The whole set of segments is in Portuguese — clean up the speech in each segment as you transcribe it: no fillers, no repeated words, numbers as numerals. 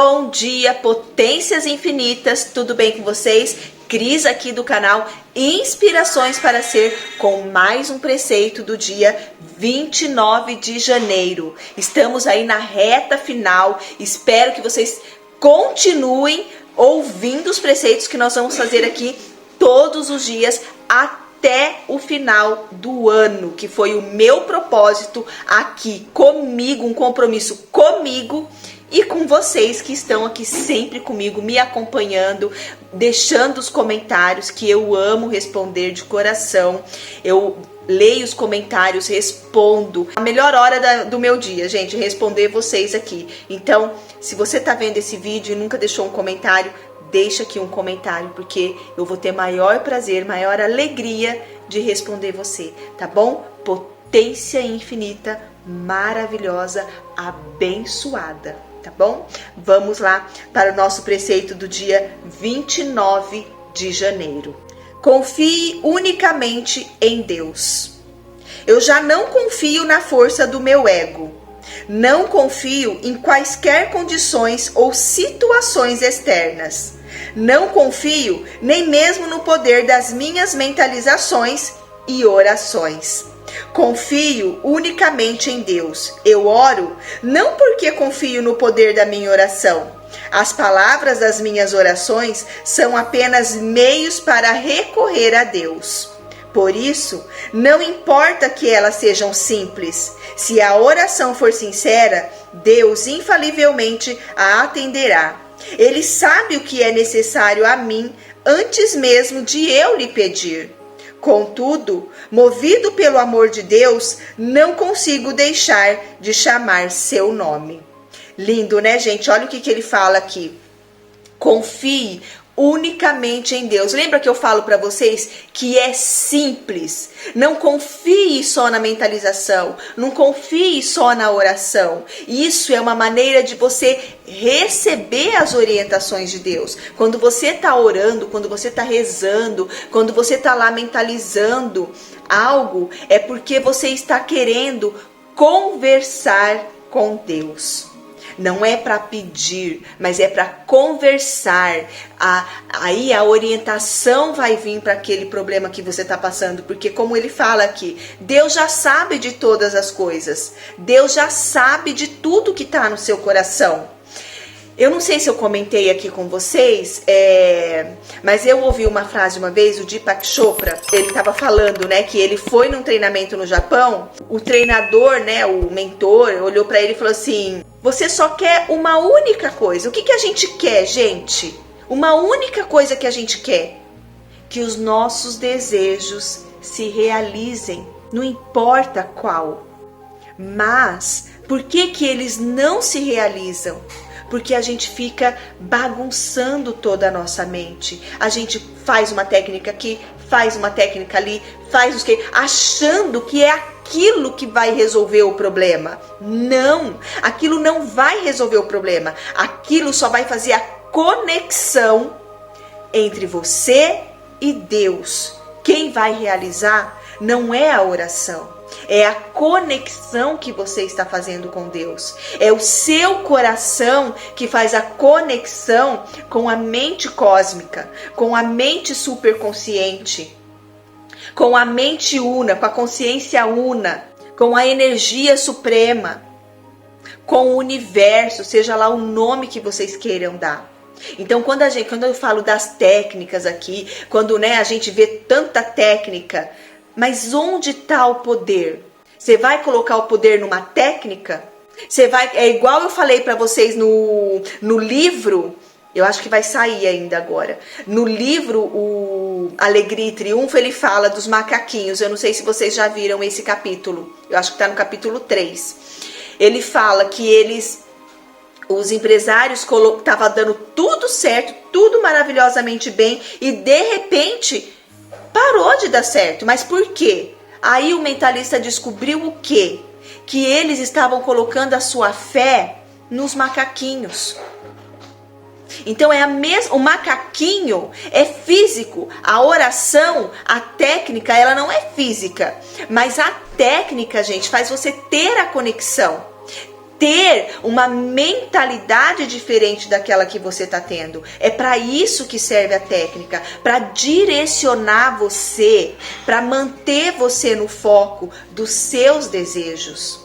Bom dia, potências infinitas, tudo bem com vocês? Cris aqui do canal Inspirações para Ser, com mais um preceito do dia 29 de janeiro. Estamos aí na reta final, espero que vocês continuem ouvindo os preceitos que nós vamos fazer aqui todos os dias até o final do ano, que foi o meu propósito aqui comigo, um compromisso comigo e com vocês que estão aqui sempre comigo, me acompanhando, deixando os comentários que eu amo responder de coração. Eu leio os comentários, respondo. A melhor hora do meu dia, gente, responder vocês aqui. Então, se você tá vendo esse vídeo e nunca deixou um comentário, deixa aqui um comentário, porque eu vou ter maior prazer, maior alegria de responder você, tá bom? Potência infinita, maravilhosa, abençoada, tá bom? Vamos lá para o nosso preceito do dia 29 de janeiro. Confie unicamente em Deus. Eu já não confio na força do meu ego. Não confio em quaisquer condições ou situações externas. Não confio nem mesmo no poder das minhas mentalizações e orações. Confio unicamente em Deus. Eu oro não porque confio no poder da minha oração. As palavras das minhas orações são apenas meios para recorrer a Deus. Por isso, não importa que elas sejam simples. Se a oração for sincera, Deus infalivelmente a atenderá. Ele sabe o que é necessário a mim antes mesmo de eu lhe pedir. Contudo, movido pelo amor de Deus, não consigo deixar de chamar seu nome. Lindo, né, gente? Olha o que ele fala aqui. Confie unicamente em Deus. Lembra que eu falo para vocês que é simples. Não confie só na mentalização, não confie só na oração. Isso é uma maneira de você receber as orientações de Deus. Quando você está orando, quando você está rezando, quando você está lá mentalizando algo, é porque você está querendo conversar com Deus. Não é para pedir, mas é para conversar. Aí a orientação vai vir para aquele problema que você está passando. Porque como ele fala aqui, Deus já sabe de todas as coisas. Deus já sabe de tudo que está no seu coração. Eu não sei se eu comentei aqui com vocês, mas eu ouvi uma frase uma vez, o Deepak Chopra, ele estava falando, né, que ele foi num treinamento no Japão, o treinador, né, o mentor, olhou para ele e falou assim, você só quer uma única coisa. O que a gente quer, gente? Uma única coisa que a gente quer, que os nossos desejos se realizem, não importa qual. Mas, por que eles não se realizam? Porque a gente fica bagunçando toda a nossa mente. A gente faz uma técnica aqui, faz uma técnica ali, faz os que, achando que é aquilo que vai resolver o problema. Não, aquilo não vai resolver o problema. Aquilo só vai fazer a conexão entre você e Deus. Quem vai realizar não é a oração. É a conexão que você está fazendo com Deus. É o seu coração que faz a conexão com a mente cósmica, com a mente superconsciente, com a mente una, com a consciência una, com a energia suprema, com o universo, seja lá o nome que vocês queiram dar. Então, quando eu falo das técnicas aqui, quando, né, a gente vê tanta técnica, mas onde está o poder? Você vai colocar o poder numa técnica? É igual eu falei para vocês no livro, eu acho que vai sair ainda agora. No livro, o Alegria e Triunfo, ele fala dos macaquinhos. Eu não sei se vocês já viram esse capítulo. Eu acho que está no capítulo 3. Ele fala que os empresários estavam dando tudo certo, tudo maravilhosamente bem, e de repente parou de dar certo. Mas por quê? Aí o mentalista descobriu o quê? Que eles estavam colocando a sua fé nos macaquinhos. Então o macaquinho é físico, a oração, a técnica, ela não é física, mas a técnica, gente, faz você ter a conexão. ter uma mentalidade diferente daquela que você está tendo. É para isso que serve a técnica, para direcionar você, para manter você no foco dos seus desejos,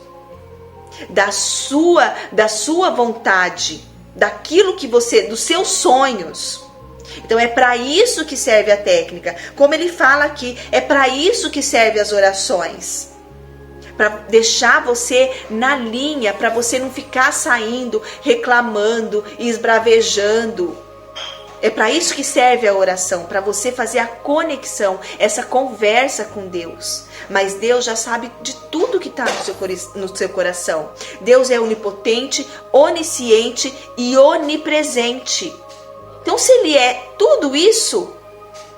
da sua vontade, daquilo que você, dos seus sonhos. Então é para isso que serve a técnica. Como ele fala aqui, é para isso que serve as orações. Para deixar você na linha, para você não ficar saindo, reclamando e esbravejando. É para isso que serve a oração, para você fazer a conexão, essa conversa com Deus. Mas Deus já sabe de tudo que está no seu coração. Deus é onipotente, onisciente e onipresente. Então, se Ele é tudo isso,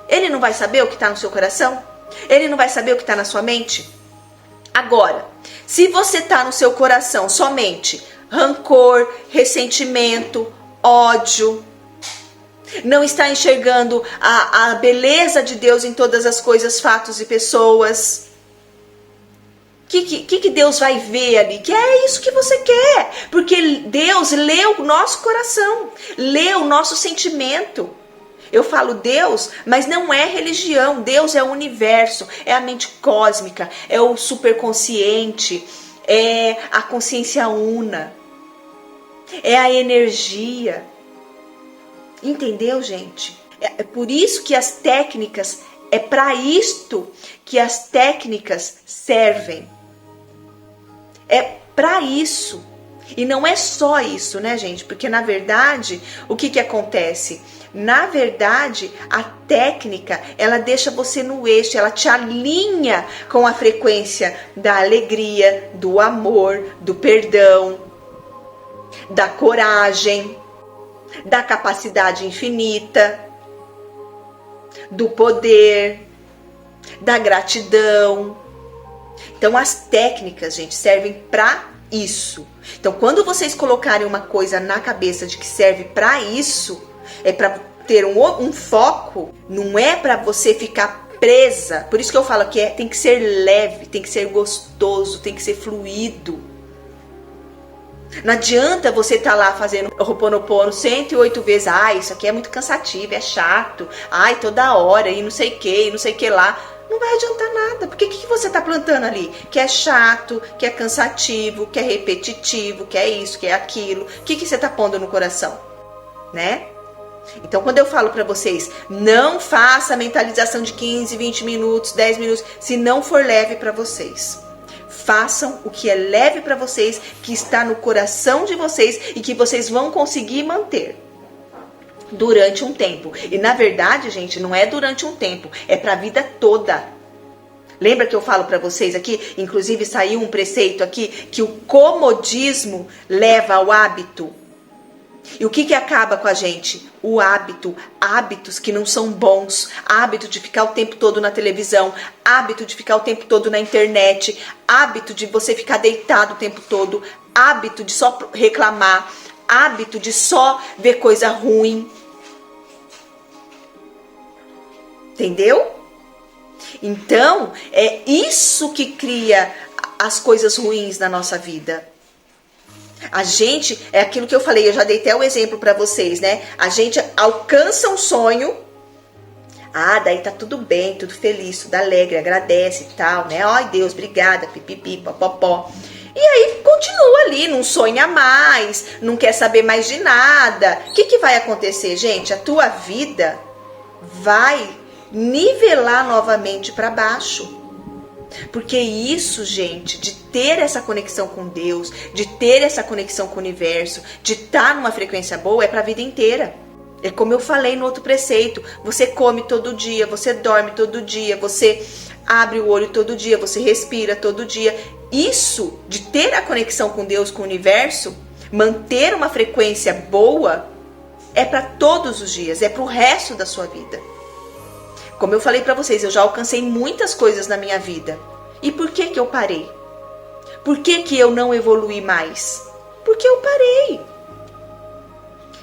Ele não vai saber o que está no seu coração? Ele não vai saber o que está na sua mente? Agora, se você está no seu coração somente rancor, ressentimento, ódio, não está enxergando a beleza de Deus em todas as coisas, fatos e pessoas, o que Deus vai ver ali? Que é isso que você quer, porque Deus lê o nosso coração, lê o nosso sentimento. Eu falo Deus, mas não é religião. Deus é o universo, é a mente cósmica, é o superconsciente, é a consciência una, é a energia. Entendeu, gente? É por isso que as técnicas, é para isto que as técnicas servem. É para isso. E não é só isso, né, gente? Porque, na verdade, o que acontece? Na verdade, a técnica, ela deixa você no eixo, ela te alinha com a frequência da alegria, do amor, do perdão, da coragem, da capacidade infinita, do poder, da gratidão. Então, as técnicas, gente, servem para isso. Então, quando vocês colocarem uma coisa na cabeça de que serve para isso, é para ter um foco, não é para você ficar presa. Por isso que eu falo que tem que ser leve, tem que ser gostoso, tem que ser fluido. Não adianta você estar lá fazendo Ho'oponopono 108 vezes. Isso aqui é muito cansativo, é chato. Toda hora, e não sei o que, e não sei o que lá. Não vai adiantar nada, porque o que você está plantando ali? Que é chato, que é cansativo, que é repetitivo, que é isso, que é aquilo. O que você está pondo no coração? Né? Então, quando eu falo para vocês, não faça a mentalização de 15, 20 minutos, 10 minutos, se não for leve para vocês. Façam o que é leve para vocês, que está no coração de vocês e que vocês vão conseguir manter durante um tempo. E na verdade, gente, não é durante um tempo, é para a vida toda. Lembra que eu falo para vocês aqui, inclusive saiu um preceito aqui, que o comodismo leva ao hábito. E o que acaba com a gente? O hábito, hábitos que não são bons, hábito de ficar o tempo todo na televisão, hábito de ficar o tempo todo na internet, hábito de você ficar deitado o tempo todo, hábito de só reclamar, hábito de só ver coisa ruim. Entendeu? Então, é isso que cria as coisas ruins na nossa vida. A gente, é aquilo que eu falei, eu já dei até o exemplo para vocês, né? A gente alcança um sonho, daí tá tudo bem, tudo feliz, tudo alegre, agradece e tal, né? Ai, Deus, obrigada, pipipi, popopó. E aí continua ali, não sonha mais, não quer saber mais de nada. O que vai acontecer, gente? A tua vida vai nivelar novamente para baixo. Porque isso, gente, de ter essa conexão com Deus, de ter essa conexão com o universo, de estar numa frequência boa, é para a vida inteira. É como eu falei no outro preceito, você come todo dia, você dorme todo dia, você abre o olho todo dia, você respira todo dia. Isso, de ter a conexão com Deus, com o universo, manter uma frequência boa, é para todos os dias, é para o resto da sua vida. Como eu falei para vocês, eu já alcancei muitas coisas na minha vida. E por que eu parei? Por que eu não evolui mais? Porque eu parei.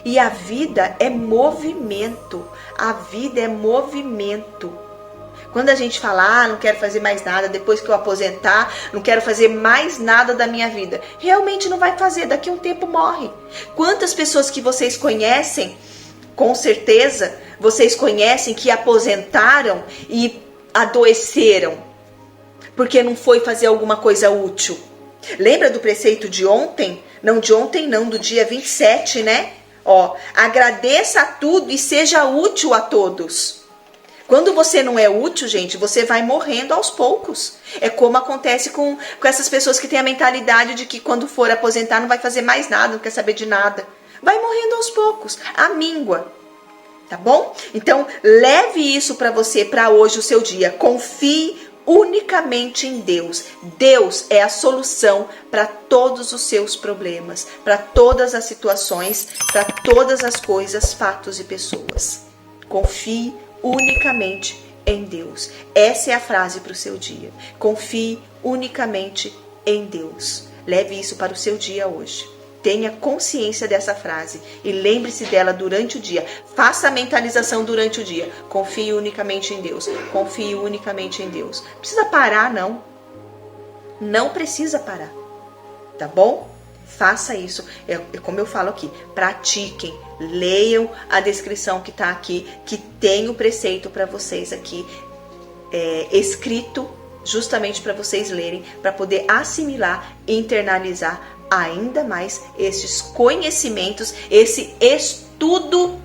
E a vida é movimento. A vida é movimento. Quando a gente fala, não quero fazer mais nada, depois que eu aposentar, não quero fazer mais nada da minha vida. Realmente não vai fazer, daqui a um tempo morre. Quantas pessoas que vocês conhecem, com certeza, vocês conhecem que aposentaram e adoeceram, porque não foi fazer alguma coisa útil. Lembra do preceito de ontem? Não de ontem não, do dia 27, né? Agradeça a tudo e seja útil a todos. Quando você não é útil, gente, você vai morrendo aos poucos. É como acontece com essas pessoas que têm a mentalidade de que quando for aposentar não vai fazer mais nada, não quer saber de nada. Vai morrendo aos poucos, a míngua. Tá bom? Então, leve isso para você, para hoje, o seu dia. Confie unicamente em Deus. Deus é a solução para todos os seus problemas, para todas as situações, para todas as coisas, fatos e pessoas. Confie unicamente em Deus. Essa é a frase para o seu dia. Confie unicamente em Deus. Leve isso para o seu dia hoje. Tenha consciência dessa frase e lembre-se dela durante o dia. Faça a mentalização durante o dia. Confie unicamente em Deus. Confie unicamente em Deus. Não precisa parar, não. Não precisa parar. Tá bom? Faça isso. É como eu falo aqui. Pratiquem. Leiam a descrição que está aqui, que tem o preceito para vocês aqui escrito justamente para vocês lerem, para poder assimilar e internalizar ainda mais esses conhecimentos, esse estudo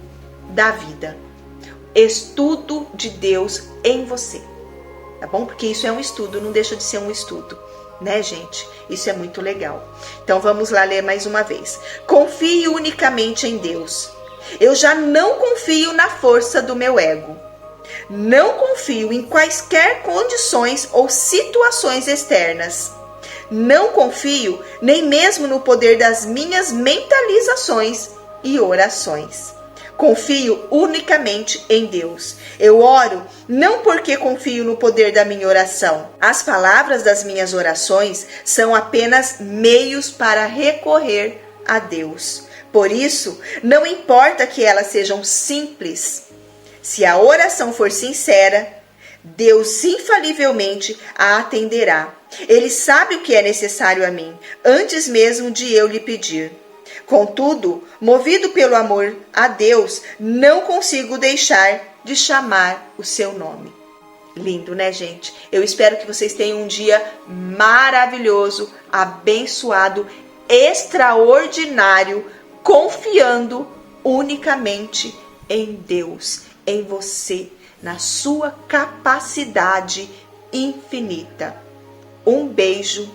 da vida, estudo de Deus em você, tá bom? Porque isso é um estudo, não deixa de ser um estudo, né, gente? Isso é muito legal. Então vamos lá ler mais uma vez. Confie unicamente em Deus. Eu já não confio na força do meu ego. Não confio em quaisquer condições ou situações externas. Não confio nem mesmo no poder das minhas mentalizações e orações. Confio unicamente em Deus. Eu oro não porque confio no poder da minha oração. As palavras das minhas orações são apenas meios para recorrer a Deus. Por isso, não importa que elas sejam simples. Se a oração for sincera, Deus infalivelmente a atenderá. Ele sabe o que é necessário a mim, antes mesmo de eu lhe pedir. Contudo, movido pelo amor a Deus, não consigo deixar de chamar o seu nome. Lindo, né, gente? Eu espero que vocês tenham um dia maravilhoso, abençoado, extraordinário, confiando unicamente em Deus, em você, na sua capacidade infinita. Um beijo,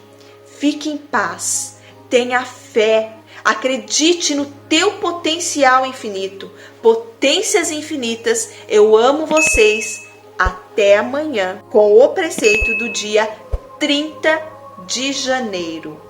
fique em paz, tenha fé, acredite no teu potencial infinito, potências infinitas. Eu amo vocês. Até amanhã com o preceito do dia 30 de janeiro.